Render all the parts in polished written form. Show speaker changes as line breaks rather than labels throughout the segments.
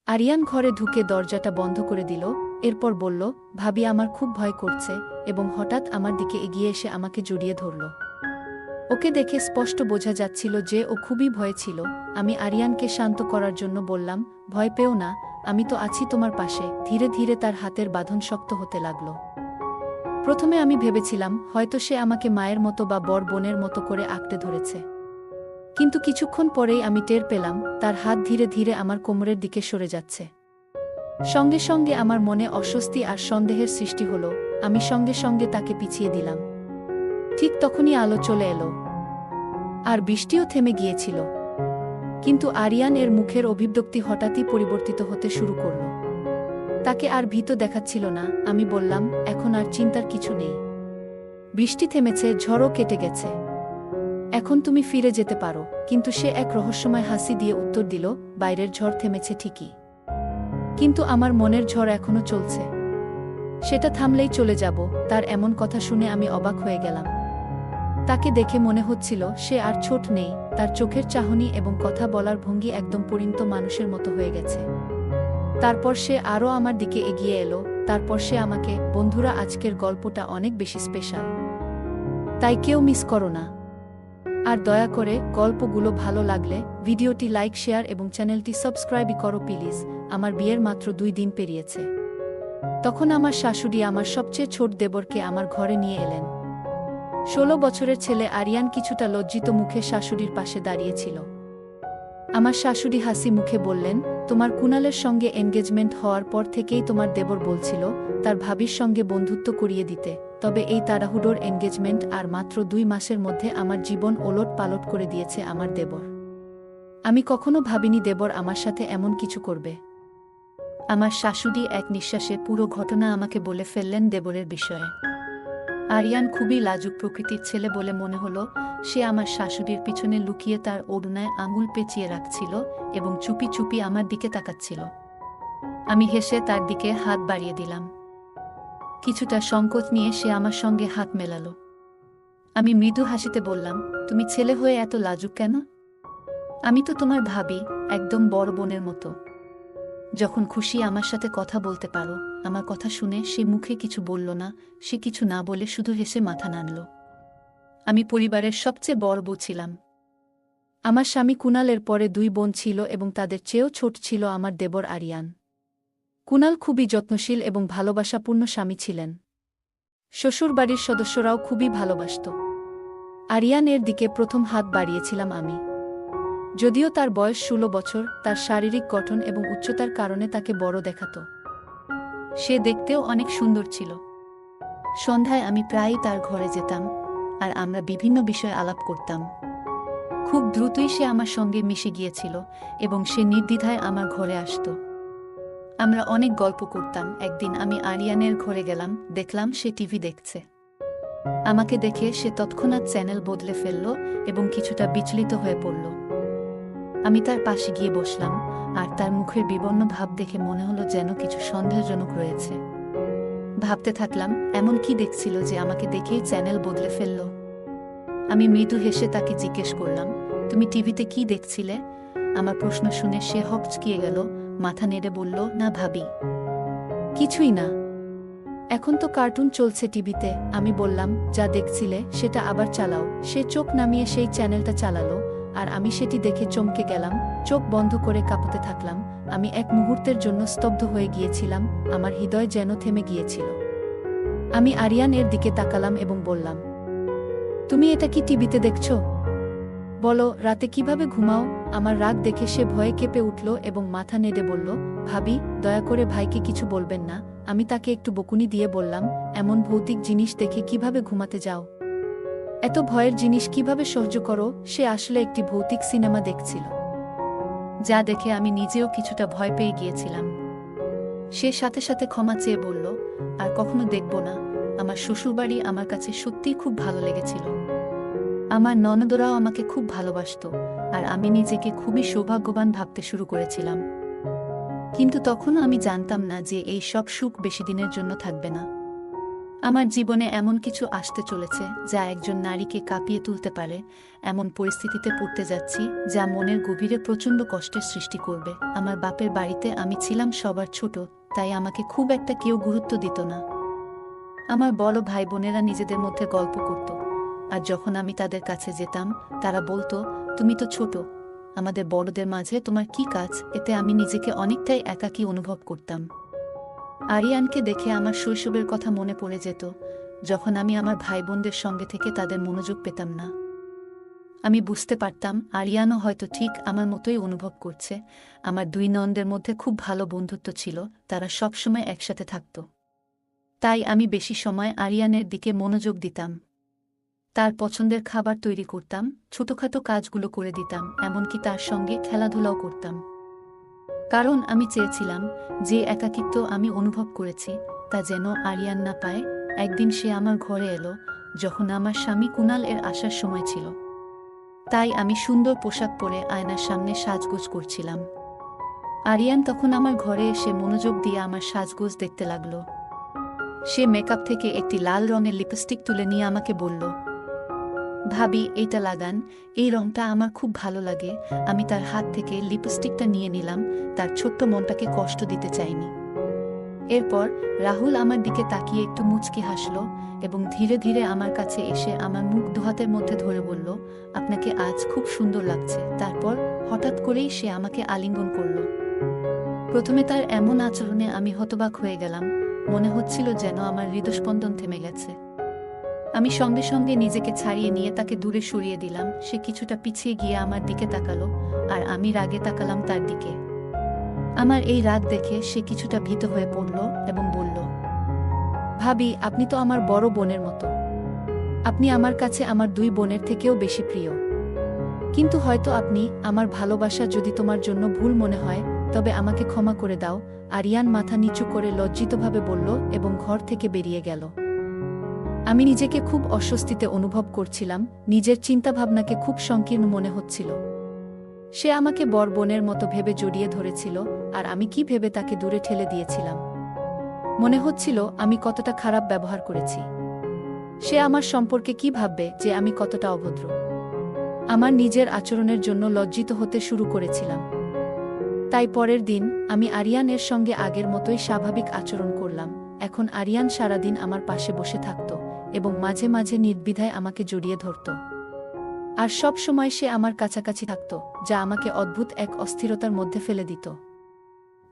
আরিয়ান ঘরে ঢুকে দরজাটা বন্ধ করে দিল, এরপর বলল, ভাবি আমার খুব ভয় করছে, এবং হঠাৎ আমার দিকে এগিয়ে এসে আমাকে জড়িয়ে ধরল। ওকে দেখে স্পষ্ট বোঝা যাচ্ছিল যে ও খুবই ভয়ে ছিল। আমি আরিয়ানকে শান্ত করার জন্য বললাম, ভয় পেও না, আমি তো আছি তোমার পাশে। ধীরে ধীরে তার হাতের বাঁধন শক্ত হতে লাগল। প্রথমে আমি ভেবেছিলাম হয়তো সে আমাকে মায়ের মতো বা বড় বোনের মতো করে আঁকড়ে ধরেছে। কিন্তু কিছুক্ষণ পরেই আমি টের পেলাম তার হাত ধীরে ধীরে আমার কোমরের দিকে সরে যাচ্ছে। সঙ্গে সঙ্গে আমার মনে অস্বস্তি আর সন্দেহের সৃষ্টি হলো। আমি সঙ্গে সঙ্গে তাকে পিছিয়ে দিলাম। ঠিক তখনই আলো চলে এলো, আর বৃষ্টিও থেমে গিয়েছিল। কিন্তু আরিয়ান এর মুখের অভিব্যক্তি হঠাৎই পরিবর্তিত হতে শুরু করল। তাকে আর ভীত দেখাচ্ছিল না। আমি বললাম, এখন আর চিন্তার কিছু নেই। বৃষ্টি থেমেছে, ঝড়ও কেটে গেছে। এখন তুমি ফিরে যেতে পারো। কিন্তু সে এক রহস্যময় হাসি দিয়ে উত্তর দিল, বাইরের ঝড় থেমেছে ঠিকই, কিন্তু আমার মনের ঝড় এখনো চলছে। সেটা থামলেই চলে যাব। তার এমন কথা শুনে আমি অবাক হয়ে গেলাম। তাকে দেখে মনে হচ্ছিল সে আর ছোট নেই। তার চোখের চাহনি এবং কথা বলার ভঙ্গি একদম পরিণত মানুষের মতো হয়ে গেছে। তারপর সে আরও আমার দিকে এগিয়ে এলো। তারপর সে আমাকে, বন্ধুরা আজকের গল্পটা অনেক বেশি স্পেশাল, তাই কেউ মিস করো না। আর দয়া করে গল্পগুলো ভালো লাগলে ভিডিওটি লাইক, শেয়ার এবং চ্যানেলটি সাবস্ক্রাইব করো প্লিজ। আমার বিয়ের মাত্র 2 দিন পেরিয়েছে। তখন আমার শাশুড়ি আমার সবচেয়ে ছোট দেবরকে আমার ঘরে নিয়ে এলেন। 16 বছরের ছেলে আরিয়ান কিছুটা লজ্জিত মুখে শাশুড়ির পাশে দাঁড়িয়েছিল। আমার শাশুড়ি হাসি মুখে বললেন, তোমার কুনালের সঙ্গে এনগেজমেন্ট হওয়ার পর থেকেই তোমার দেবর বলছিল তার ভাবির সঙ্গে বন্ধুত্ব করিয়ে দিতে। তবে এই তাড়াহুড়োর এনগেজমেন্ট আর মাত্র 2 মাসের মধ্যে আমার জীবন ওলট পালট করে দিয়েছে আমার দেবর। আমি কখনো ভাবিনি দেবর আমার সাথে এমন কিছু করবে। আমার শাশুড়ি এক নিঃশ্বাসে পুরো ঘটনা আমাকে বলে ফেললেন দেবরের বিষয়ে। আরিয়ান খুবই লাজুক প্রকৃতির ছেলে বলে মনে হলো। সে আমার শাশুড়ির পিছনে লুকিয়ে তার ওড়নায় আঙুল পেঁচিয়ে রাখছিল এবং চুপি চুপি আমার দিকে তাকাচ্ছিল। আমি হেসে তার দিকে হাত বাড়িয়ে দিলাম। কিছুটা সংকোচ নিয়ে সে আমার সঙ্গে হাত মেলালো। আমি মৃদু হাসিতে বললাম, তুমি ছেলে হয়ে এত লাজুক কেন? আমি তো তোমার ভাবি, একদম বড় বোনের মতো। যখন খুশি আমার সাথে কথা বলতে পারো। আমার কথা শুনে সে মুখে কিছু বলল না। সে কিছু না বলে শুধু হেসে মাথা নাড়ল। আমি পরিবারের সবচেয়ে বড় বউ ছিলাম। আমার স্বামী কুনালের পরে 2 বোন ছিল এবং তাদের চেয়েও ছোট ছিল আমার দেবর আরিয়ান। কুনাল খুবই যত্নশীল এবং ভালোবাসাপূর্ণ স্বামী ছিলেন। শ্বশুরবাড়ির সদস্যরাও খুবই ভালোবাসত। আরিয়ান এর দিকে প্রথম হাত বাড়িয়েছিলাম আমি। যদিও তার বয়স 16 বছর, তার শারীরিক গঠন এবং উচ্চতার কারণে তাকে বড় দেখাত। সে দেখতেও অনেক সুন্দর ছিল। সন্ধ্যায় আমি প্রায়ই তার ঘরে যেতাম, আর আমরা বিভিন্ন বিষয়ে আলাপ করতাম। খুব দ্রুতই সে আমার সঙ্গে মিশে গিয়েছিল এবং সে নির্দ্বিধায় আমার ঘরে আসত। আমরা অনেক গল্প করতাম। একদিন আমি আরিয়ানের ঘরে গেলাম, দেখলাম সে টিভি দেখছে। আমাকে দেখে সে তৎক্ষণাৎ চ্যানেল বদলে ফেলল এবং কিছুটা বিচলিত হয়ে পড়ল। আমি তার পাশে গিয়ে বসলাম, আর তার মুখের বিবর্ণ ভাব দেখে মনে হলো যেন কিছু সন্দেহজনক রয়েছে। ভাবতে থাকলাম, এমন কি দেখছিল যে আমাকে দেখেই চ্যানেল বদলে ফেলল। আমি মৃদু হেসে তাকে জিজ্ঞেস করলাম, তুমি টিভিতে কি দেখছিলে? আমার প্রশ্ন শুনে সে হকচকিয়ে গেল, মাথা নেড়ে বলল, না ভাবি, কিছুই না। এখন তো কার্টুন চলছে টিভিতে। আমি বললাম, যা দেখছিলে সেটা আবার চালাও। সে চোখ নামিয়ে সেই চ্যানেলটা চালালো, আর আমি সেটি দেখে চমকে গেলাম। চোখ বন্ধ করে কাঁপতে থাকলাম। আমি এক মুহূর্তের জন্য স্তব্ধ হয়ে গিয়েছিলাম। আমার হৃদয় যেন থেমে গিয়েছিল। আমি আরিয়ান এর দিকে তাকালাম এবং বললাম, তুমি এটা কি টিভিতে দেখছো? বলো, রাতে কিভাবে ঘুমাও? আমার রাগ দেখে সে ভয়ে কেঁপে উঠল এবং মাথা নেড়ে বলল, ভাবি, দয়া করে ভাইকে কিছু বলবেন না। আমি তাকে একটু বকুনি দিয়ে বললাম, এমন ভৌতিক জিনিস দেখে কিভাবে ঘুমাতে যাও? এত ভয়ের জিনিস কিভাবে সহ্য করো? সে আসলে একটি ভৌতিক সিনেমা দেখছিল, যা দেখে আমি নিজেও কিছুটা ভয় পেয়ে গিয়েছিলাম। সে সাথে সাথে ক্ষমা চেয়ে বলল, আর কখনো দেখব না। আমার শ্বশুরবাড়ি আমার কাছে সত্যিই খুব ভালো লেগেছিল। আমার ননদরাও আমাকে খুব ভালোবাসত, আর আমি নিজেকে খুবই সৌভাগ্যবান ভাবতে শুরু করেছিলাম। কিন্তু তখনও আমি জানতাম না যে এই সব সুখ বেশি দিনের জন্য থাকবে না। আমার জীবনে এমন কিছু আসতে চলেছে যা একজন নারীকে কাঁপিয়ে তুলতে পারে। এমন পরিস্থিতিতে পড়তে যাচ্ছি যা মনের গভীরে প্রচণ্ড কষ্টের সৃষ্টি করবে। আমার বাপের বাড়িতে আমি ছিলাম সবার ছোট, তাই আমাকে খুব একটা কেউ গুরুত্ব দিত না। আমার বড় ভাই বোনেরা নিজেদের মধ্যে গল্প করত, আর যখন আমি তাদের কাছে যেতাম তারা বলতো, তুমি তো ছোট, আমাদের বড়দের মাঝে তোমার কি কাজ? এতে আমি নিজেকে অনেকটাই একাকী অনুভব করতাম। আরিয়ানকে দেখে আমার শৈশবের কথা মনে পড়ে যেত, যখন আমি আমার ভাই বোনদের সঙ্গে থেকে তাদের মনোযোগ পেতাম না। আমি বুঝতে পারতাম আরিয়ানও হয়তো ঠিক আমার মতোই অনুভব করছে। আমার দুই ননদের মধ্যে খুব ভালো বন্ধুত্ব ছিল, তারা সবসময় একসাথে থাকত। তাই আমি বেশি সময় আরিয়ানের দিকে মনোযোগ দিতাম। তার পছন্দের খাবার তৈরি করতাম, ছোটখাটো কাজগুলো করে দিতাম, এমনকি তার সঙ্গে খেলাধুলাও করতাম। কারণ আমি চেয়েছিলাম যে একাকিত্ব আমি অনুভব করেছি তা যেন আরিয়ান না পায়। একদিন সে আমার ঘরে এলো যখন আমার স্বামী কুনাল এর আসার সময় ছিল। তাই আমি সুন্দর পোশাক পরে আয়নার সামনে সাজগোজ করছিলাম। আরিয়ান তখন আমার ঘরে এসে মনোযোগ দিয়ে আমার সাজগোজ দেখতে লাগলো। সে মেকআপ থেকে একটি লাল রঙের লিপস্টিক তুলে নিয়ে আমাকে বলল, ভাবি, এইটা লাগান, এই রংটা আমার খুব ভালো লাগে। আমি তার হাত থেকে লিপস্টিকটা নিয়ে নিলাম, তার ছোট্ট মনটাকে কষ্ট দিতে চাইনি। এরপর রাহুল আমার দিকে তাকিয়ে একটু মুচকি হাসল এবং ধীরে ধীরে আমার কাছে এসে আমার মুখ দুহাতের মধ্যে ধরে বলল, আপনাকে আজ খুব সুন্দর লাগছে। তারপর হঠাৎ করেই সে আমাকে আলিঙ্গন করল। প্রথমে তার এমন আচরণে আমি হতবাক হয়ে গেলাম, মনে হচ্ছিল যেন আমার হৃদস্পন্দন থেমে গেছে। আমি সঙ্গে সঙ্গে নিজেকে ছাড়িয়ে নিয়ে তাকে দূরে সরিয়ে দিলাম। সে কিছুটা পিছিয়ে গিয়ে আমার দিকে তাকালো, আর আমি রাগে তাকালাম তার দিকে। আমার এই রাগ দেখে সে কিছুটা ভীত হয়ে পড়ল এবং বলল, ভাবি, আপনি তো আমার বড় বোনের মতো। আপনি আমার কাছে আমার দুই বোনের থেকেও বেশি প্রিয়। কিন্তু হয়তো আপনি আমার ভালোবাসা যদি তোমার জন্য ভুল মনে হয় তবে আমাকে ক্ষমা করে দাও। আরিয়ান মাথা নিচু করে লজ্জিতভাবে বলল এবং ঘর থেকে বেরিয়ে গেল। আমি নিজেকে খুব অস্বস্তিতে অনুভব করছিলাম, নিজের চিন্তাভাবনাকে খুব সংকীর্ণ মনে হচ্ছিল। সে আমাকে বড় বোনের মতো ভেবে জড়িয়ে ধরেছিল, আর আমি কি ভেবে তাকে দূরে ঠেলে দিয়েছিলাম। মনে হচ্ছিল আমি কতটা খারাপ ব্যবহার করেছি। সে আমার সম্পর্কে কি ভাববে যে আমি কতটা অভদ্র। আমার নিজের আচরণের জন্য লজ্জিত হতে শুরু করেছিলাম। তাই পরের দিন আমি আরিয়ানের সঙ্গে আগের মতোই স্বাভাবিক আচরণ করলাম। এখন আরিয়ান সারাদিন আমার পাশে বসে থাকত এবং মাঝে মাঝে নির্দ্বিধায় আমাকে জড়িয়ে ধরত। আর সব সময় সে আমার কাছাকাছি থাকত, যা আমাকে অদ্ভুত এক অস্থিরতার মধ্যে ফেলে দিত।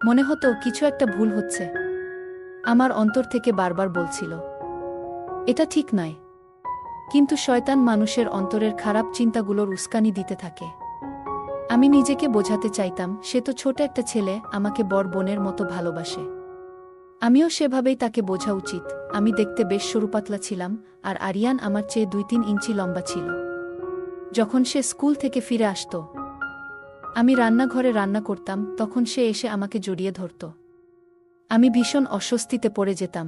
মনে হতো কিছু একটা ভুল হচ্ছে। আমার অন্তর থেকে বারবার বলছিল, এটা ঠিক নয়। কিন্তু শয়তান মানুষের অন্তরের খারাপ চিন্তাগুলোর উস্কানি দিতে থাকে। আমি নিজেকে বোঝাতে চাইতাম, সে তো ছোট একটা ছেলে, আমাকে বড় বোনের মতো ভালোবাসে। আমিও সেভাবেই তাকে বোঝা উচিত। আমি দেখতে বেশ সরুপাতলা ছিলাম, আর আরিয়ান আমার চেয়ে 2-3 ইঞ্চি লম্বা ছিল। যখন সে স্কুল থেকে ফিরে আসত, আমি রান্নাঘরে রান্না করতাম, তখন সে এসে আমাকে জড়িয়ে ধরত। আমি ভীষণ অস্বস্তিতে পড়ে যেতাম।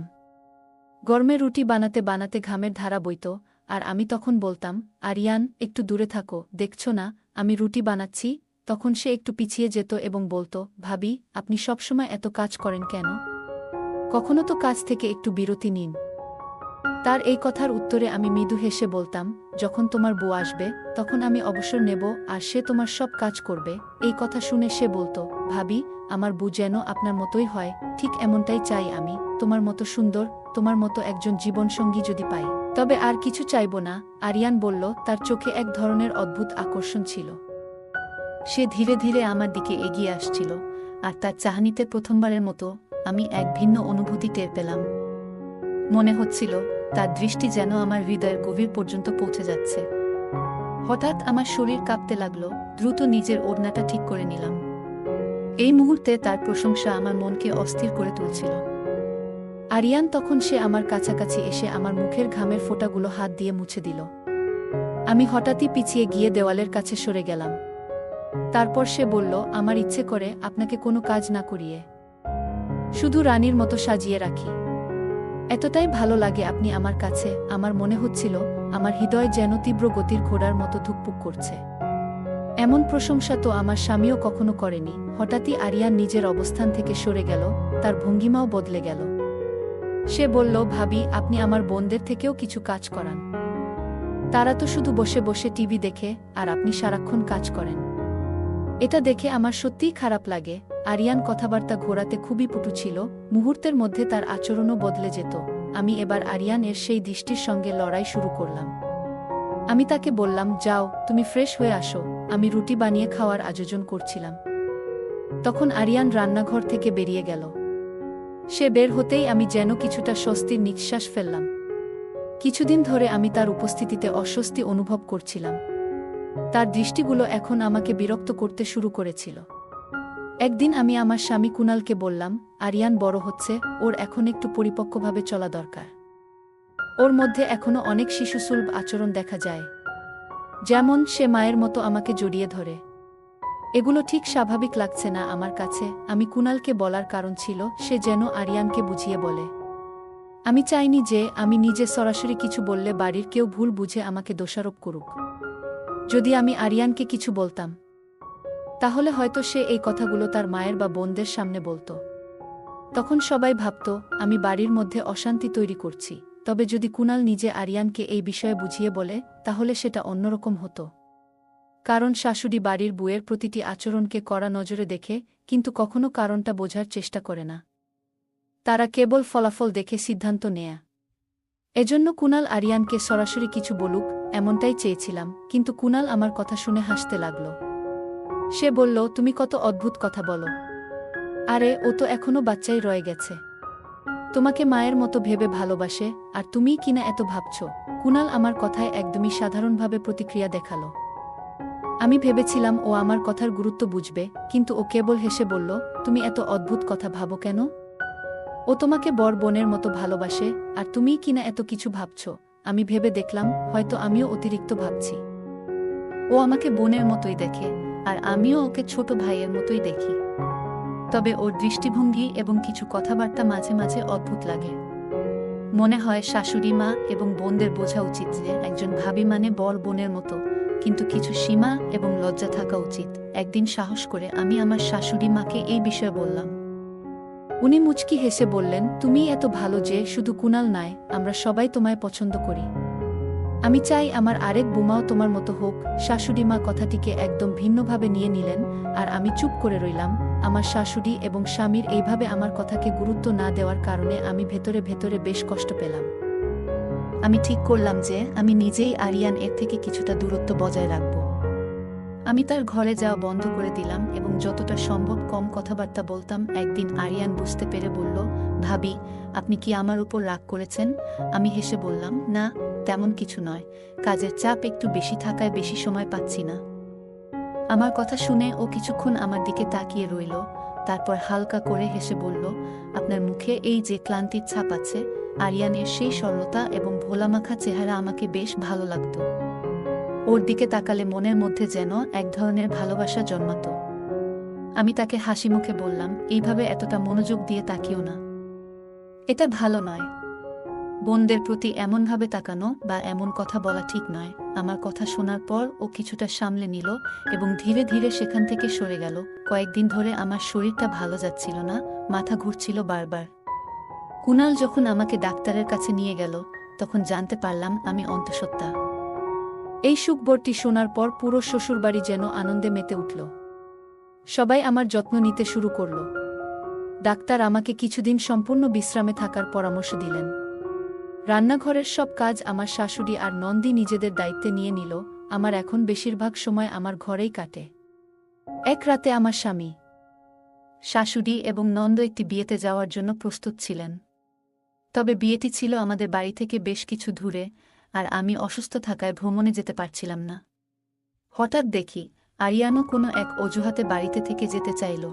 গরমে রুটি বানাতে বানাতে ঘামের ধারা বইত, আর আমি তখন বলতাম, আরিয়ান, একটু দূরে থাকো, দেখছো না আমি রুটি বানাচ্ছি। তখন সে একটু পিছিয়ে যেত এবং বলতো, ভাবি, আপনি সবসময় এত কাজ করেন কেন? কখনো তো কাজ থেকে একটু বিরতি নিন। তার এই কথার উত্তরে আমি মৃদু হেসে বলতাম, যখন তোমার বউ আসবে তখন আমি অবসর নেব আর সে তোমার সব কাজ করবে। এই কথা শুনে সে বলতো, ভাবি, আমার বউ যেন আপনার মতোই হয়, ঠিক এমনটাই চাই আমি। তোমার মতো সুন্দর, তোমার মতো একজন জীবনসঙ্গী যদি পাই তবে আর কিছু চাইব না। আরিয়ান বলল, তার চোখে এক ধরনের অদ্ভুত আকর্ষণ ছিল। সে ধীরে ধীরে আমার দিকে এগিয়ে আসছিল, আর তার চাহনিতে প্রথমবারের মতো আমি এক ভিন্ন অনুভূতি টের পেলাম। মনে হচ্ছিল তার দৃষ্টি যেন আমার হৃদয়ের গভীর পর্যন্ত পৌঁছে যাচ্ছে। হঠাৎ আমার শরীর কাঁপতে লাগলো, দ্রুত নিজের ওড়নাটা ঠিক করে নিলাম। এই মুহূর্তে তার প্রশংসা আমার মনকে অস্থির করে তুলছিল। আরিয়ান তখন সে আমার কাছাকাছি এসে আমার মুখের ঘামের ফোঁটাগুলো হাত দিয়ে মুছে দিল। আমি হঠাৎই পিছিয়ে গিয়ে দেওয়ালের কাছে সরে গেলাম। তারপর সে বলল, আমার ইচ্ছে করে আপনাকে কোনো কাজ না করিয়ে শুধু রানীর মতো সাজিয়ে রাখি। এতটাই ভালো লাগে আপনি আমার কাছে। আমার মনে হচ্ছিল আমার হৃদয় যেন তীব্র গতির ঘোড়ার মতো ধুকপুক করছে। এমন প্রশংসা তো আমার স্বামীও কখনো করেনি। হঠাৎই আরিয়ান নিজের অবস্থান থেকে সরে গেল, তার ভঙ্গিমাও বদলে গেল। সে বলল, ভাবি, আপনি আমার বোনদের থেকেও কিছু কাজ করান। তারা তো শুধু বসে বসে টিভি দেখে, আর আপনি সারাক্ষণ কাজ করেন। এটা দেখে আমার সত্যিই খারাপ লাগে। আরিয়ান কথাবার্তা ঘোরাতে খুবই পটু ছিল, মুহূর্তের মধ্যে তার আচরণও বদলে যেত। আমি এবার আরিয়ান এর সেই দৃষ্টির সঙ্গে লড়াই শুরু করলাম। আমি তাকে বললাম, যাও, তুমি ফ্রেশ হয়ে আসো, আমি রুটি বানিয়ে খাওয়ার আয়োজন করছিলাম। তখন আরিয়ান রান্নাঘর থেকে বেরিয়ে গেল। সে বের হতেই আমি যেন কিছুটা স্বস্তির নিঃশ্বাস ফেললাম। কিছুদিন ধরে আমি তার উপস্থিতিতে অস্বস্তি অনুভব করছিলাম। তার দৃষ্টিগুলো এখন আমাকে বিরক্ত করতে শুরু করেছিল। একদিন আমি আমার স্বামী কুনালকে বললাম, আরিয়ান বড় হচ্ছে, ওর এখন একটু পরিপক্কভাবে চলা দরকার। ওর মধ্যে এখনো অনেক শিশুসুলভ আচরণ দেখা যায়। যেমন সে মায়ের মতো আমাকে জড়িয়ে ধরে। এগুলো ঠিক স্বাভাবিক লাগছে না আমার কাছে। আমি কুনালকে বলার কারণ ছিল সে যেন আরিয়ানকে বুঝিয়ে বলে। আমি চাইনি যে আমি নিজে সরাসরি কিছু বললে বাড়ির কেউ ভুল বুঝে আমাকে দোষারোপ করুক। যদি আমি আরিয়ানকে কিছু বলতাম, তাহলে হয়তো সে এই কথাগুলো তার মায়ের বা বোনদের সামনে বলতো। তখন সবাই ভাবত আমি বাড়ির মধ্যে অশান্তি তৈরি করছি। তবে যদি কুনাল নিজে আরিয়ানকে এই বিষয়ে বুঝিয়ে বলে, তাহলে সেটা অন্যরকম হতো। কারণ শাশুড়ি বাড়ির বউয়ের প্রতিটি আচরণকে কড়া নজরে দেখে, কিন্তু কখনো কারণটা বোঝার চেষ্টা করে না। তারা কেবল ফলাফল দেখে সিদ্ধান্ত নেয়া। এজন্য কুনাল আরিয়ানকে সরাসরি কিছু বলুক, এমনটাই চেয়েছিলাম, কিন্তু কুনাল আমার কথা শুনে হাসতে লাগল। সে বলল, তুমি কত অদ্ভুত কথা বলো। আরে, ও তো এখনো বাচ্চাই রয়ে গেছে। তোমাকে মায়ের মতো ভেবে ভালোবাসে, আর তুমিই কিনা এত ভাবছ। কুনাল আমার কথায় একদমই সাধারণভাবে প্রতিক্রিয়া দেখালো। আমি ভেবেছিলাম ও আমার কথার গুরুত্ব বুঝবে, কিন্তু ও কেবল হেসে বলল, তুমি এত অদ্ভুত কথা ভাবো কেন? ও তোমাকে বড় বোনের মতো ভালোবাসে, আর তুমিই কিনা এত কিছু ভাবছ। আমি ভেবে দেখলাম, হয়তো আমিও অতিরিক্ত ভাবছি। ও আমাকে বোনের মতোই দেখে, আর আমিও ওকে ছোট ভাইয়ের মতোই দেখি। তবে ওর দৃষ্টিভঙ্গি এবং কিছু কথাবার্তা মাঝে মাঝে অদ্ভুত লাগে। মনে হয় শাশুড়ি মা এবং বোনদের বোঝা উচিত যে একজন ভাবি মানে বড় বোনের মতো, কিন্তু কিছু সীমা এবং লজ্জা থাকা উচিত। একদিন সাহস করে আমি আমার শাশুড়ি মাকে এই বিষয়ে বললাম। উনি মুচকি হেসে বললেন, তুমিই এত ভালো যে শুধু কুনাল নয়, আমরা সবাই তোমায় পছন্দ করি। আমি চাই আমার আরেক বোমাও তোমার মতো হোক। শাশুড়ি মা কথাটিকে একদম ভিন্নভাবে নিয়ে নিলেন, আর আমি চুপ করে রইলাম। আমার শাশুড়ি এবং স্বামীর এইভাবে আমার কথাকে গুরুত্ব না দেওয়ার কারণে আমি ভেতরে ভেতরে বেশ কষ্ট পেলাম। আমি ঠিক করলাম যে আমি নিজেই আরিয়ান এর থেকে কিছুটা দূরত্ব বজায় রাখব। আমি তার ঘরে যাওয়া বন্ধ করে দিলাম এবং যতটা সম্ভব কম কথাবার্তা বলতাম। একদিন আরিয়ান বুঝতে পেরে বলল, ভাবি, আপনি কি আমার উপর রাগ করেছেন? আমি হেসে বললাম, না, তেমন কিছু নয়। কাজের চাপ একটু বেশি থাকায় বেশি সময় পাচ্ছি না। আমার কথা শুনে ও কিছুক্ষণ আমার দিকে তাকিয়ে রইল, তারপর হালকা করে হেসে বলল, আপনার মুখে এই যে ক্লান্তির ছাপ আছে, আরিয়ানের সেই সরলতা এবং ভোলামাখা চেহারা আমাকে বেশ ভালো লাগত। ওর দিকে তাকালে মনের মধ্যে যেন এক ধরনের ভালোবাসা জন্মাত। আমি তাকে হাসি মুখে বললাম, এইভাবে এতটা মনোযোগ দিয়ে তাকিও না। এটা ভালো নয়। বোনদের প্রতি এমনভাবে তাকানো বা এমন কথা বলা ঠিক নয়। আমার কথা শোনার পর ও কিছুটা সামলে নিল এবং ধীরে ধীরে সেখান থেকে সরে গেল। কয়েকদিন ধরে আমার শরীরটা ভালো যাচ্ছিল না, মাথা ঘুরছিল বারবার। কুনাল যখন আমাকে ডাক্তারের কাছে নিয়ে গেল, তখন জানতে পারলাম আমি অন্তঃসত্ত্বা। এই সুখবরটি শোনার পর পুরো শ্বশুরবাড়ি যেন আনন্দে মেতে উঠল। সবাই আমার যত্ন নিতে শুরু করল। ডাক্তার আমাকে কিছুদিন সম্পূর্ণ বিশ্রামে থাকার পরামর্শ দিলেন। রান্নাঘরের সব কাজ আমার শাশুড়ি আর নন্দী নিজেদের দায়িত্বে নিয়ে নিল। আমার এখন বেশিরভাগ সময় আমার ঘরেই কাটে। এক রাতে আমার স্বামী, শাশুড়ি এবং নন্দ একটি বিয়েতে যাওয়ার জন্য প্রস্তুত ছিলেন। তবে বিয়েটি ছিল আমাদের বাড়ি থেকে বেশ কিছু দূরে, আর আমি অসুস্থ থাকায় ভ্রমণে যেতে পারছিলাম না। হঠাৎ দেখি আরিয়ানও কোনো এক অজুহাতে বাড়িতে থেকে যেতে চাইল।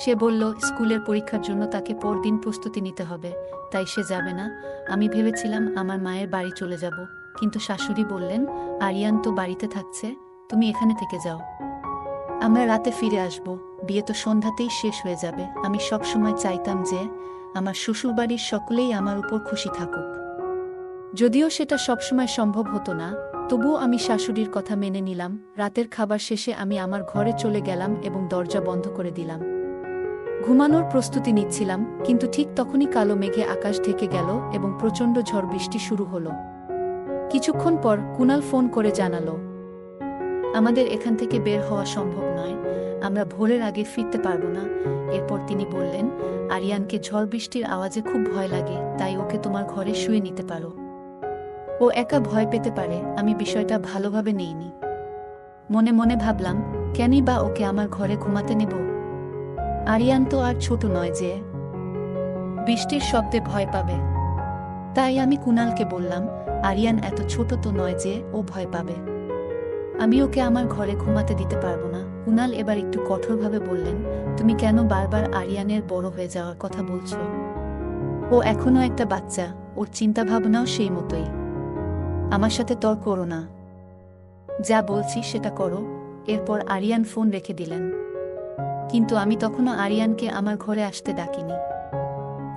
সে বলল স্কুলের পরীক্ষার জন্য তাকে পরদিন প্রস্তুতি নিতে হবে, তাই সে যাবে না। আমি ভেবেছিলাম আমার মায়ের বাড়ি চলে যাব, কিন্তু শাশুড়ি বললেন, আরিয়ান তো বাড়িতে থাকছে, তুমি এখানে থেকে যাও। আমরা রাতে ফিরে আসব, বিয়ে তো সন্ধ্যাতেই শেষ হয়ে যাবে। আমি সবসময় চাইতাম যে আমার শ্বশুরবাড়ির সকলেই আমার উপর খুশি থাকুক। যদিও সেটা সবসময় সম্ভব হতো না, তবুও আমি শাশুড়ির কথা মেনে নিলাম। রাতের খাবার শেষে আমি আমার ঘরে চলে গেলাম এবং দরজা বন্ধ করে দিলাম। ঘুমানোর প্রস্তুতি নিচ্ছিলাম, কিন্তু ঠিক তখনই কালো মেঘে আকাশ ঢেকে গেল এবং প্রচণ্ড ঝড় বৃষ্টি শুরু হলো। কিছুক্ষণ পর কুনাল ফোন করে জানালো, আমাদের এখান থেকে বের হওয়া সম্ভব নয়, আমরা ভোরের আগে ফিরতে পারবো না। এরপর তিনি বললেন, আরিয়ানকে ঝড় বৃষ্টির আওয়াজে খুব ভয় লাগে, তাই ওকে তোমার ঘরে শুয়ে নিতে পারো। ও একা ভয় পেতে পারে। আমি বিষয়টা ভালোভাবে নেইনি। মনে মনে ভাবলাম, কেনই বা ওকে আমার ঘরে ঘুমাতে নেব? আরিয়ান তো আর ছোট নয় যে বৃষ্টির শব্দে ভয় পাবে। তাই আমি কুনালকে বললাম, আরিয়ান এত ছোট তো নয় যে ও ভয় পাবে। আমি ওকে আমার ঘরে ঘুমাতে দিতে পারবো না। কুনাল এবার একটু কঠোরভাবে বললেন, তুমি কেন বারবার আরিয়ানের বড় হয়ে যাওয়ার কথা বলছো? ও এখনো একটা বাচ্চা, ওর চিন্তাভাবনাও সেই মতোই। আমার সাথে তর্ক করো না, যা বলছি সেটা করো। এরপর আরিয়ান ফোন রেখে দিলেন। কিন্তু আমি তখনও আরিয়ানকে আমার ঘরে আসতে ডাকিনি।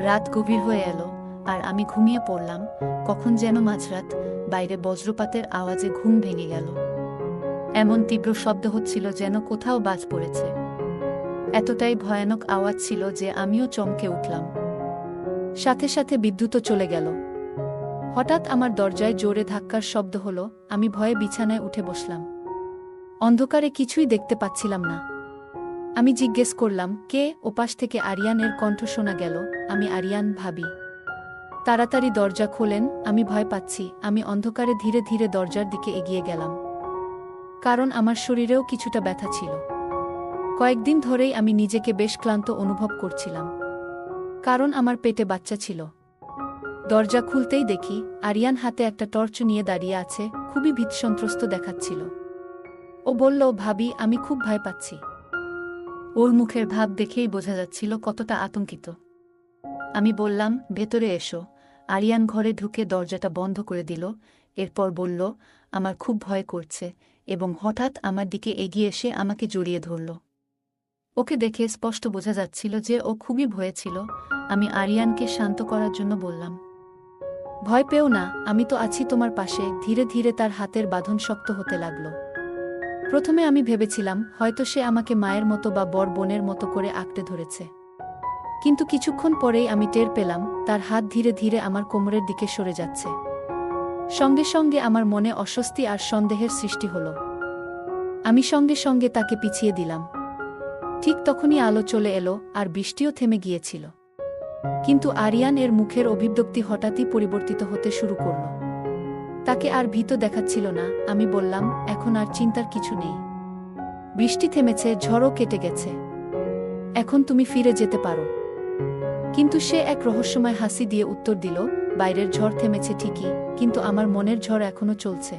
রাত গভীর হয়ে এলো আর আমি ঘুমিয়ে পড়লাম। কখন যেন মাঝরাত, বাইরে বজ্রপাতের আওয়াজে ঘুম ভেঙে গেল। এমন তীব্র শব্দ হচ্ছিল যেন কোথাও বাজ পড়েছে। এতটাই ভয়ানক আওয়াজ ছিল যে আমিও চমকে উঠলাম। সাথে সাথে বিদ্যুৎও চলে গেল। হঠাৎ আমার দরজায় জোরে ধাক্কার শব্দ হলো। আমি ভয়ে বিছানায় উঠে বসলাম। অন্ধকারে কিছুই দেখতে পাচ্ছিলাম না। আমি জিজ্ঞেস করলাম, কে? ওপাশ থেকে আরিয়ানের কণ্ঠ শোনা গেল, আমি আরিয়ান, ভাবি। তাড়াতাড়ি দরজা খোলেন, আমি ভয় পাচ্ছি। আমি অন্ধকারে ধীরে ধীরে দরজার দিকে এগিয়ে গেলাম, কারণ আমার শরীরেও কিছুটা ব্যথা ছিল। কয়েকদিন ধরেই আমি নিজেকে বেশ ক্লান্ত অনুভব করছিলাম, কারণ আমার পেটে বাচ্চা ছিল। দরজা খুলতেই দেখি আরিয়ান হাতে একটা টর্চ নিয়ে দাঁড়িয়ে আছে, খুবই ভীতসন্ত্রস্ত দেখাচ্ছিল। ও বলল, ভাবি, আমি খুব ভয় পাচ্ছি। ওর মুখের ভাব দেখেই বোঝা যাচ্ছিল কতটা আতঙ্কিত। আমি বললাম, ভেতরে এসো। আরিয়ান ঘরে ঢুকে দরজাটা বন্ধ করে দিল। এরপর বলল, আমার খুব ভয় করছে, এবং হঠাৎ আমার দিকে এগিয়ে এসে আমাকে জড়িয়ে ধরল। ওকে দেখে স্পষ্ট বোঝা যাচ্ছিল যে ও খুবই ভয়ে ছিল। আমি আরিয়ানকে শান্ত করার জন্য বললাম, ভয় পেও না, আমি তো আছি তোমার পাশে। ধীরে ধীরে তার হাতের বাঁধন শক্ত হতে লাগল। প্রথমে আমি ভেবেছিলাম হয়তো সে আমাকে মায়ের মতো বা বড় বোনের মতো করে আঁকড়ে ধরেছে। কিন্তু কিছুক্ষণ পরেই আমি টের পেলাম তার হাত ধীরে ধীরে আমার কোমরের দিকে সরে যাচ্ছে। সঙ্গে সঙ্গে আমার মনে অস্বস্তি আর সন্দেহের সৃষ্টি হল। আমি সঙ্গে সঙ্গে তাকে পিছিয়ে দিলাম। ঠিক তখনই আলো চলে এলো আর বৃষ্টিও থেমে গিয়েছিল। কিন্তু আরিয়ান এর মুখের অভিব্যক্তি হঠাৎই পরিবর্তিত হতে শুরু করল। তাকে আর ভীত দেখাচ্ছিল না। আমি বললাম, এখন আর চিন্তার কিছু নেই। বৃষ্টি থেমেছে, ঝড়ও কেটে গেছে। এখন তুমি ফিরে যেতে পারো। কিন্তু সে এক রহস্যময় হাসি দিয়ে উত্তর দিল, বাইরের ঝড় থেমেছে ঠিকই, কিন্তু আমার মনের ঝড় এখনো চলছে।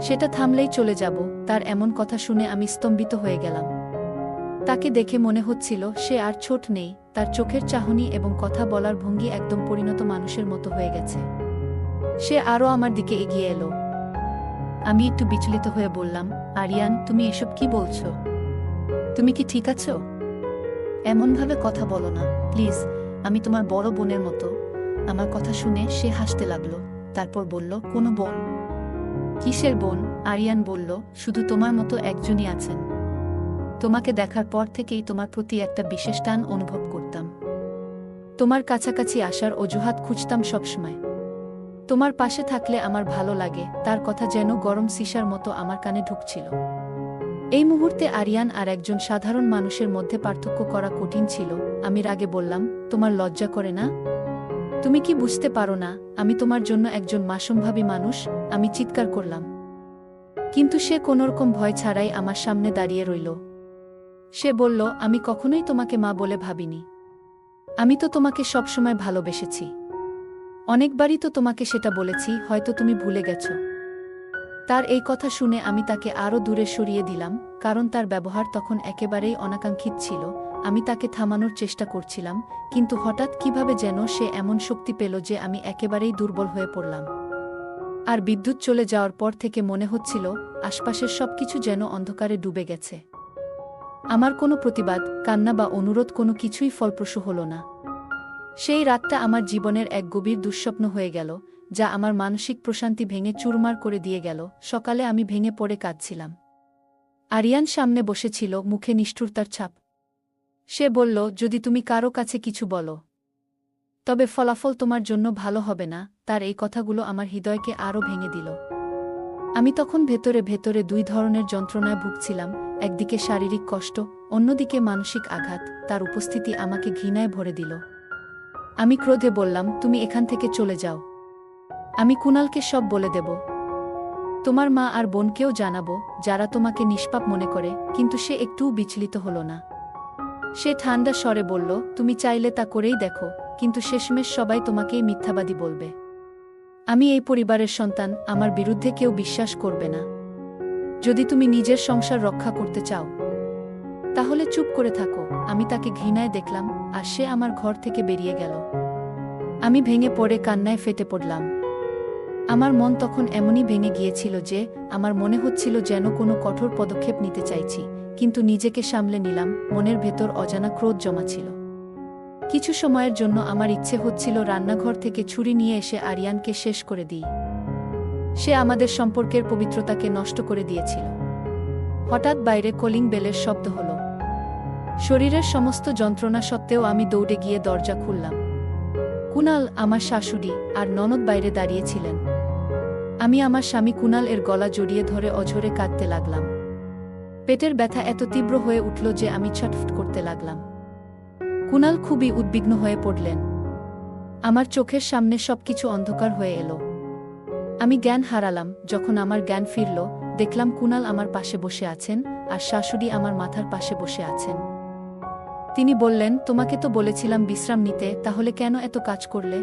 সেটা থামলেই চলে যাব। তার এমন কথা শুনে আমি স্তম্ভিত হয়ে গেলাম। তাকে দেখে মনে হচ্ছিল সে আর ছোট নেই। তার চোখের চাহনি এবং কথা বলার ভঙ্গি একদম পরিণত মানুষের মতো হয়ে গেছে। সে আরও আমার দিকে এগিয়ে এলো। আমি একটু বিচলিত হয়ে বললাম, আরিয়ান, তুমি এসব কি বলছো? তুমি কি ঠিক আছো? এমনভাবে কথা বলো না, প্লিজ। আমি তোমার বড় বোনের মতো। আমার কথা শুনে সে হাসতে লাগলো। তারপর বলল, কোনো বোন? কিসের বোন? আরিয়ান বলল, শুধু তোমার মতো একজনই আছেন। তোমাকে দেখার পর থেকেই তোমার প্রতি একটা বিশেষ টান অনুভব করতাম। তোমার কাছাকাছি আসার অজুহাত খুঁজতাম সবসময়। তোমার পাশে থাকলে আমার ভালো লাগে। তার কথা যেন গরম সিসার মতো আমার কানে ঢুকছিল। এই মুহূর্তে আরিয়ান আর একজন সাধারণ মানুষের মধ্যে পার্থক্য করা কঠিন ছিল। আমি রাগে বললাম, তোমার লজ্জা করে না? তুমি কি বুঝতে পারো না আমি তোমার জন্য একজন মাসুমভাবী মানুষ? আমি চিৎকার করলাম। কিন্তু সে কোনোরকম ভয় ছাড়াই আমার সামনে দাঁড়িয়ে রইল। সে বলল, আমি কখনোই তোমাকে মা বলে ভাবিনি। আমি তো তোমাকে সবসময় ভালোবেসেছি। অনেকবারই তো তোমাকে সেটা বলেছি, হয়তো তুমি ভুলে গেছো। তার এই কথা শুনে আমি তাকে আরও দূরে সরিয়ে দিলাম, কারণ তার ব্যবহার তখন একেবারেই অনাকাঙ্ক্ষিত ছিল। আমি তাকে থামানোর চেষ্টা করছিলাম, কিন্তু হঠাৎ কিভাবে যেন সে এমন শক্তি পেল যে আমি একেবারেই দুর্বল হয়ে পড়লাম। আর বিদ্যুৎ চলে যাওয়ার পর থেকে মনে হচ্ছিল আশপাশের সবকিছু যেন অন্ধকারে ডুবে গেছে। আমার কোনো প্রতিবাদ, কান্না বা অনুরোধ কোনো কিছুই ফলপ্রসূ হল না। সেই রাতটা আমার জীবনের এক গভীর দুঃস্বপ্ন হয়ে গেল, যা আমার মানসিক প্রশান্তি ভেঙে চুরমার করে দিয়ে গেল। সকালে আমি ভেঙে পড়ে কাঁদছিলাম। আরিয়ান সামনে বসেছিল, মুখে নিষ্ঠুরতার ছাপ। সে বলল, যদি তুমি কারো কাছে কিছু বলো তবে ফলাফল তোমার জন্য ভালো হবে না। তার এই কথাগুলো আমার হৃদয়কে আরও ভেঙে দিল। আমি তখন ভেতরে ভেতরে দুই ধরনের যন্ত্রণায় ভুগছিলাম, একদিকে শারীরিক কষ্ট, অন্যদিকে মানসিক আঘাত। তার উপস্থিতি আমাকে ঘৃণায় ভরে দিল। আমি ক্রোধে বললাম, তুমি এখান থেকে চলে যাও। আমি কুণালকে সব বলে দেব। তোমার মা আর বোনকেও জানাবো, যারা তোমাকে নিষ্পাপ মনে করে। কিন্তু সে একটুও বিচলিত হল না। সে ঠান্ডা স্বরে বলল, তুমি চাইলে তা করেই দেখো, কিন্তু শেষমেশ সবাই তোমাকেই মিথ্যাবাদী বলবে। আমি এই পরিবারের সন্তান, আমার বিরুদ্ধে কেউ বিশ্বাস করবে না। যদি তুমি নিজের সংসার রক্ষা করতে চাও তাহলে চুপ করে থাকো। আমি তাকে ঘৃণায় দেখলাম, আর সে আমার ঘর থেকে বেরিয়ে গেল। আমি ভেঙে পড়ে কান্নায় ফেটে পড়লাম। আমার মন তখন এমনই ভেঙে গিয়েছিল যে আমার মনে হচ্ছিল যেন কোনো কঠোর পদক্ষেপ নিতে চাইছি, কিন্তু নিজেকে সামলে নিলাম। মনের ভেতর অজানা ক্রোধ জমা ছিল। কিছু সময়ের জন্য আমার ইচ্ছে হচ্ছিল রান্নাঘর থেকে ছুরি নিয়ে এসে আরিয়ানকে শেষ করে দিই। সে আমাদের সম্পর্কের পবিত্রতাকে নষ্ট করে দিয়েছিল। হঠাৎ বাইরে কলিং বেলের শব্দ হলো। শরীরের সমস্ত যন্ত্রণা সত্ত্বেও আমি দৌড়ে গিয়ে দরজা খুললাম। কুণাল, আমার শাশুড়ি আর ননদ বাইরে দাঁড়িয়েছিলেন। আমি আমার স্বামী কুণাল এর গলা জড়িয়ে ধরে অঝরে কাঁদতে লাগলাম। পেটের ব্যথা এত তীব্র হয়ে উঠল যে আমি ছটফট করতে লাগলাম। কুণাল খুবই উদ্বিগ্ন হয়ে পড়লেন। আমার চোখের সামনে সবকিছু অন্ধকার হয়ে এলো। আমি জ্ঞান হারালাম। যখন আমার জ্ঞান ফিরল, দেখলাম কুণাল আমার পাশে বসে আছেন, আর শাশুড়ি আমার মাথার পাশে বসে আছেন। তিনি বললেন, তোমাকে তো বলেছিলাম বিশ্রাম নিতে, তাহলে কেন এত কাজ করলে?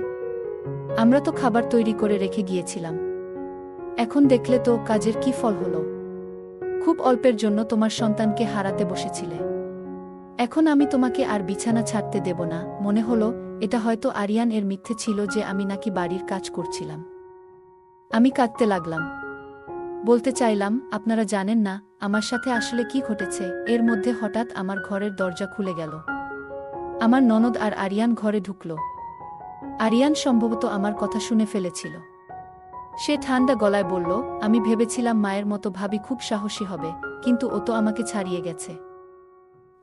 আমরা তো খাবার তৈরি করে রেখে গিয়েছিলাম। এখন দেখলে তো কাজের কি ফল হলো। খুব অল্পের জন্য তোমার সন্তানকে হারাতে বসেছিলে। এখন আমি তোমাকে আর বিছানা ছাড়তে দেব না। মনে হলো এটা হয়তো আরিয়ান এর মিথ্যে ছিল যে আমি নাকি বাড়ির কাজ করছিলাম। আমি কাঁদতে লাগলাম। বলতে চাইলাম, আপনারা জানেন না আমার সাথে আসলে কি ঘটেছে। এর মধ্যে হঠাৎ আমার ঘরের দরজা খুলে গেল। আমার ননদ আর আরিয়ান ঘরে ঢুকল। আরিয়ান সম্ভবত আমার কথা শুনে ফেলেছিল। সে ঠান্ডা গলায় বলল, আমি ভেবেছিলাম মায়ের মতো ভাবি খুব সাহসী হবে, কিন্তু ও তো আমাকে ছাড়িয়ে গেছে।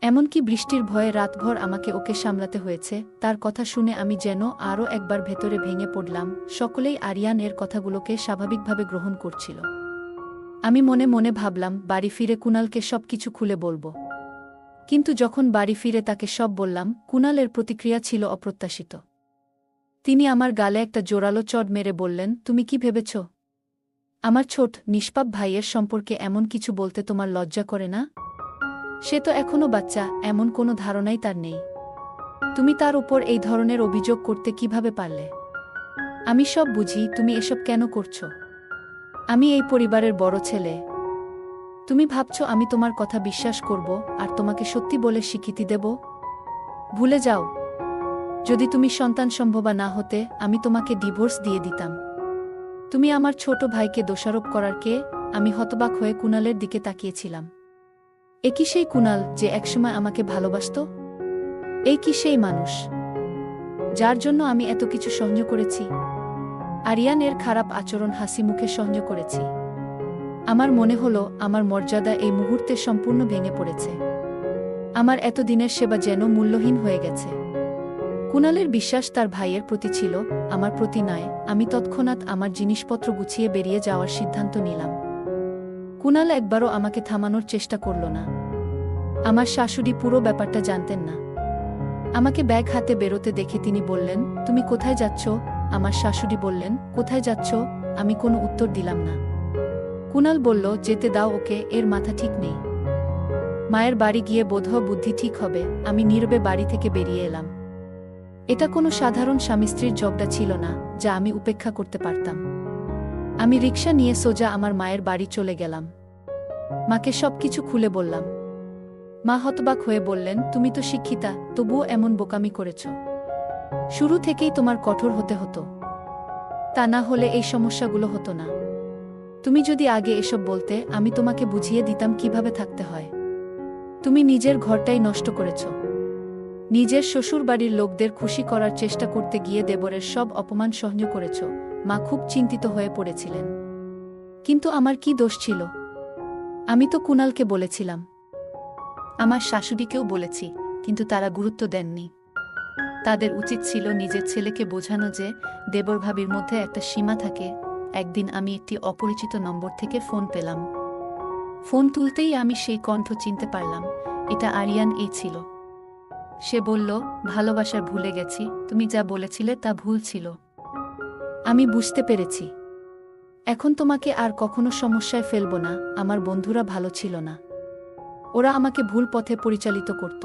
এমনকি বৃষ্টির ভয়ে রাতভর আমাকে ওকে সামলাতে হয়েছে। তার কথা শুনে আমি যেন আরও একবার ভেতরে ভেঙে পড়লাম। সকলেই আরিয়ান এর কথাগুলোকে স্বাভাবিকভাবে গ্রহণ করছিল। আমি মনে মনে ভাবলাম, বাড়ি ফিরে কুণালকে সবকিছু খুলে বলবো। কিন্তু যখন বাড়ি ফিরে তাকে সব বললাম, কুণালের প্রতিক্রিয়া ছিল অপ্রত্যাশিত। তিনি আমার গালে একটা জোরালো চড় মেরে বললেন, তুমি কি ভেবেছ আমার ছোট নিষ্পাপ ভাইয়ের সম্পর্কে এমন কিছু বলতে তোমার লজ্জা করে না? সে তো এখনো বাচ্চা, এমন কোনো ধারণাই তার নেই। তুমি তার উপর এই ধরনের অভিযোগ করতে কিভাবে পারলে? আমি সব বুঝি, তুমি এসব কেন করছো? আমি এই পরিবারের বড় ছেলে। তুমি ভাবছো আমি তোমার কথা বিশ্বাস করব আর তোমাকে সত্যি বলে স্বীকৃতি দেব? ভুলে যাও। যদি তুমি সন্তান সম্ভবা না হতে, আমি তোমাকে ডিভোর্স দিয়ে দিতাম। তুমি আমার ছোট ভাইকে দোষারোপ করার কে? আমি হতবাক হয়ে কুণালের দিকে তাকিয়েছিলাম। এ কি সেই কুণাল যে একসময় আমাকে ভালোবাসত? এই কি সেই মানুষ যার জন্য আমি এত কিছু সহ্য করেছি? আরিয়ান এর খারাপ আচরণ হাসি মুখে সহ্য করেছি। আমার মনে হলো আমার মর্যাদা এই মুহূর্তে সম্পূর্ণ ভেঙে পড়েছে। আমার এতদিনের সেবা যেন মূল্যহীন হয়ে গেছে। কুণালের বিশ্বাস তার ভাইয়ের প্রতি ছিল, আমার প্রতি নয়। আমি তৎক্ষণাৎ আমার জিনিসপত্র গুছিয়ে বেরিয়ে যাওয়ার সিদ্ধান্ত নিলাম। কুণাল একবারও আমাকে থামানোর চেষ্টা করল না। আমার শাশুড়ি পুরো ব্যাপারটা জানতেন না। আমাকে ব্যাগ হাতে বেরোতে দেখে তিনি বললেন, তুমি কোথায় যাচ্ছ? আমার শাশুড়ি বললেন, কোথায় যাচ্ছ? আমি কোনো উত্তর দিলাম না। কুণাল বলল, যেতে দাও ওকে, এর মাথা ঠিক নেই। মায়ের বাড়ি গিয়ে বোধহয় বুদ্ধি ঠিক হবে। আমি নীরবে বাড়ি থেকে বেরিয়ে এলাম। এটা কোনো সাধারণ স্বামী স্ত্রীর ঝগড়া ছিল না, যা আমি উপেক্ষা করতে পারতাম। আমি রিকশা নিয়ে সোজা আমার মায়ের বাড়ি চলে গেলাম। মাকে সবকিছু খুলে বললাম। মা হতবাক হয়ে বললেন, তুমি তো শিক্ষিতা, তবুও এমন বোকামি করেছ। শুরু থেকেই তোমার কঠোর হতে হতো। তা না হলে এই সমস্যাগুলো হতো না। তুমি যদি আগে এসব বলতে, আমি তোমাকে বুঝিয়ে দিতাম কিভাবে থাকতে হয়। তুমি নিজের ঘরটাই নষ্ট করেছ। নিজের শ্বশুরবাড়ির লোকদের খুশি করার চেষ্টা করতে গিয়ে দেবরের সব অপমান সহ্য করেছ। মা খুব চিন্তিত হয়ে পড়েছিলেন। কিন্তু আমার কি দোষ ছিল? আমি তো কুণালকে বলেছিলাম, আমার শাশুড়িকেও বলেছি, কিন্তু তারা গুরুত্ব দেননি। তাদের উচিত ছিল নিজের ছেলেকে বোঝানো যে দেবর ভাবির মধ্যে একটা সীমা থাকে। একদিন আমি একটি অপরিচিত নম্বর থেকে ফোন পেলাম। ফোন তুলতেই আমি সেই কণ্ঠ চিনতে পারলাম। এটা আরিয়ান ছিল। সে বলল, ভালোবাসার ভুলে গেছি, তুমি যা বলেছিলে তা ভুল ছিল। আমি বুঝতে পেরেছি। এখন তোমাকে আর কখনো সমস্যায় ফেলব না। আমার বন্ধুরা ভালো ছিল না, ওরা আমাকে ভুল পথে পরিচালিত করত।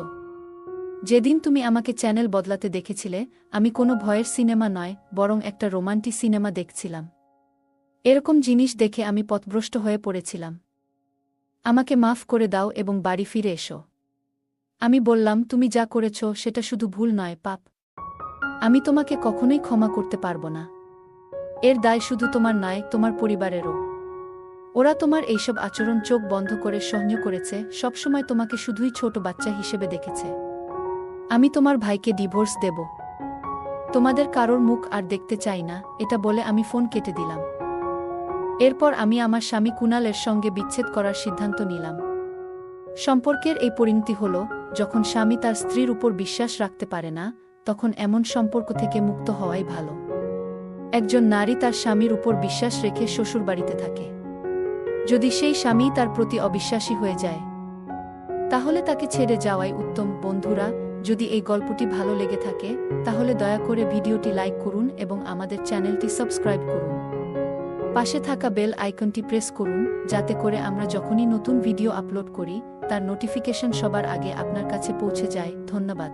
যেদিন তুমি আমাকে চ্যানেল বদলাতে দেখেছিলে, আমি কোনো ভয়ের সিনেমা নয়, বরং একটা রোমান্টিক সিনেমা দেখছিলাম। এরকম জিনিস দেখে আমি পথভ্রষ্ট হয়ে পড়েছিলাম। আমাকে মাফ করে দাও এবং বাড়ি ফিরে এসো। আমি বললাম, তুমি যা করেছ সেটা শুধু ভুল নয়, পাপ। আমি তোমাকে কখনোই ক্ষমা করতে পারব না। এর দায় শুধু তোমার নয়, তোমার পরিবারেরও। ওরা তোমার এইসব আচরণ চোখ বন্ধ করে সহ্য করেছে, সবসময় তোমাকে শুধুই ছোট বাচ্চা হিসেবে দেখেছে। আমি তোমার ভাইকে ডিভোর্স দেব। তোমাদের কারোর মুখ আর দেখতে চাই না। এটা বলে আমি ফোন কেটে দিলাম। এরপর আমি আমার স্বামী কুনালের সঙ্গে বিচ্ছেদ করার সিদ্ধান্ত নিলাম। সম্পর্কের এই পরিণতি হল, যখন স্বামী তার স্ত্রীর উপর বিশ্বাস রাখতে পারে না, তখন এমন সম্পর্ক থেকে মুক্ত হওয়াই ভালো। একজন নারী তার স্বামীর উপর বিশ্বাস রেখে শ্বশুরবাড়িতে থাকে। যদি সেই স্বামী তার প্রতি অবিশ্বাসী হয়ে যায়, তাহলে তাকে ছেড়ে যাওয়াই উত্তম। বন্ধুরা, যদি এই গল্পটি ভালো লেগে থাকে, তাহলে দয়া করে ভিডিওটি লাইক করুন এবং আমাদের চ্যানেলটি সাবস্ক্রাইব করুন। পাশে থাকা বেল আইকনটি প্রেস করুন, যাতে করে আমরা যখনই নতুন ভিডিও আপলোড করি, তার নোটিফিকেশন সবার আগে আপনার কাছে পৌঁছে যায়। ধন্যবাদ।